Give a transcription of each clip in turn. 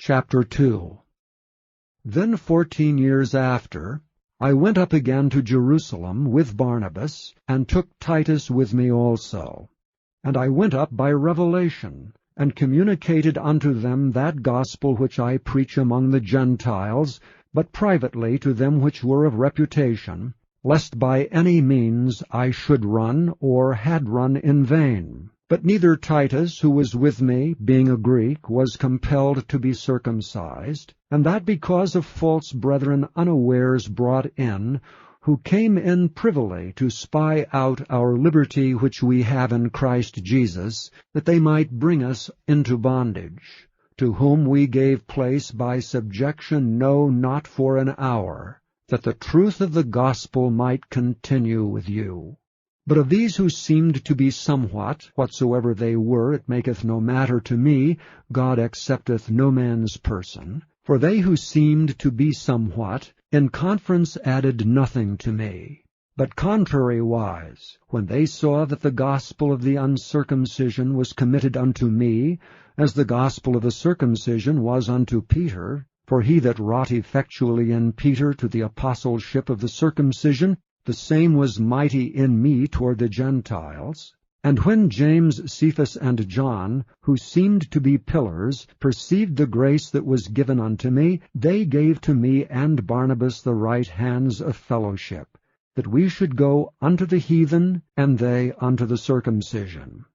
Chapter 2. Then 14 years after, I went up again to Jerusalem with Barnabas, and took Titus with me also. And I went up by revelation, and communicated unto them that gospel which I preach among the Gentiles, but privately to them which were of reputation, lest by any means I should run, or had run in vain. But neither Titus, who was with me, being a Greek, was compelled to be circumcised, and that because of false brethren unawares brought in, who came in privily to spy out our liberty which we have in Christ Jesus, that they might bring us into bondage, to whom we gave place by subjection, no, not for an hour, that the truth of the gospel might continue with you. But of these who seemed to be somewhat, whatsoever they were, it maketh no matter to me, God accepteth no man's person. For they who seemed to be somewhat, in conference added nothing to me. But contrariwise, when they saw that the gospel of the uncircumcision was committed unto me, as the gospel of the circumcision was unto Peter, for he that wrought effectually in Peter to the apostleship of the circumcision, the same was mighty in me toward the Gentiles. And when James, Cephas, and John, who seemed to be pillars, perceived the grace that was given unto me, they gave to me and Barnabas the right hands of fellowship, that we should go unto the heathen, and they unto the circumcision.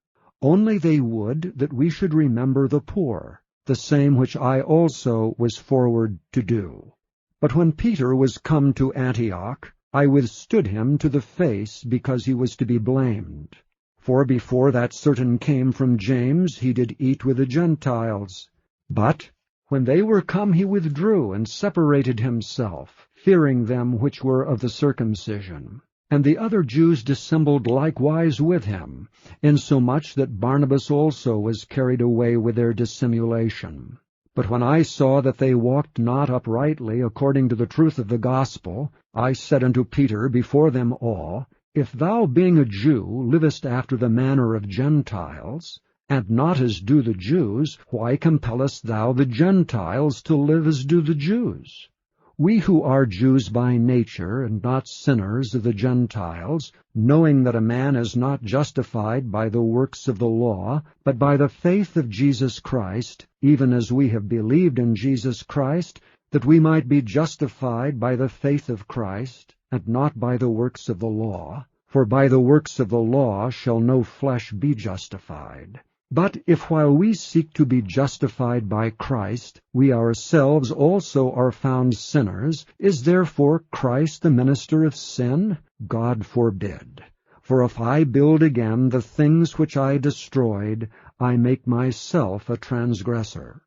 Only they would that we should remember the poor, the same which I also was forward to do. But when Peter was come to Antioch, I withstood him to the face, because he was to be blamed. For before that certain came from James, he did eat with the Gentiles. But when they were come, he withdrew, and separated himself, fearing them which were of the circumcision. And the other Jews dissembled likewise with him, insomuch that Barnabas also was carried away with their dissimulation. But when I saw that they walked not uprightly according to the truth of the gospel, I said unto Peter before them all, If thou, being a Jew, livest after the manner of Gentiles, and not as do the Jews, why compellest thou the Gentiles to live as do the Jews? We who are Jews by nature, and not sinners of the Gentiles, knowing that a man is not justified by the works of the law, but by the faith of Jesus Christ, even as we have believed in Jesus Christ, that we might be justified by the faith of Christ, and not by the works of the law. For by the works of the law shall no flesh be justified. But if while we seek to be justified by Christ, we ourselves also are found sinners, is therefore Christ the minister of sin? God forbid. For if I build again the things which I destroyed, I make myself a transgressor.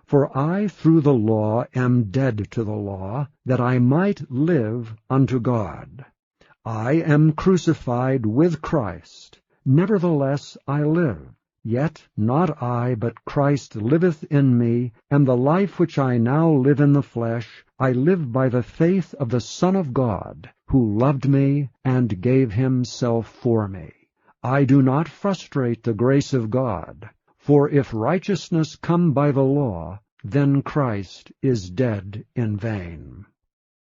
For I through the law am dead to the law, that I might live unto God. I am crucified with Christ. Nevertheless I live. Yet not I, but Christ liveth in me, and the life which I now live in the flesh, I live by the faith of the Son of God, who loved me and gave himself for me. I do not frustrate the grace of God, for if righteousness come by the law, then Christ is dead in vain.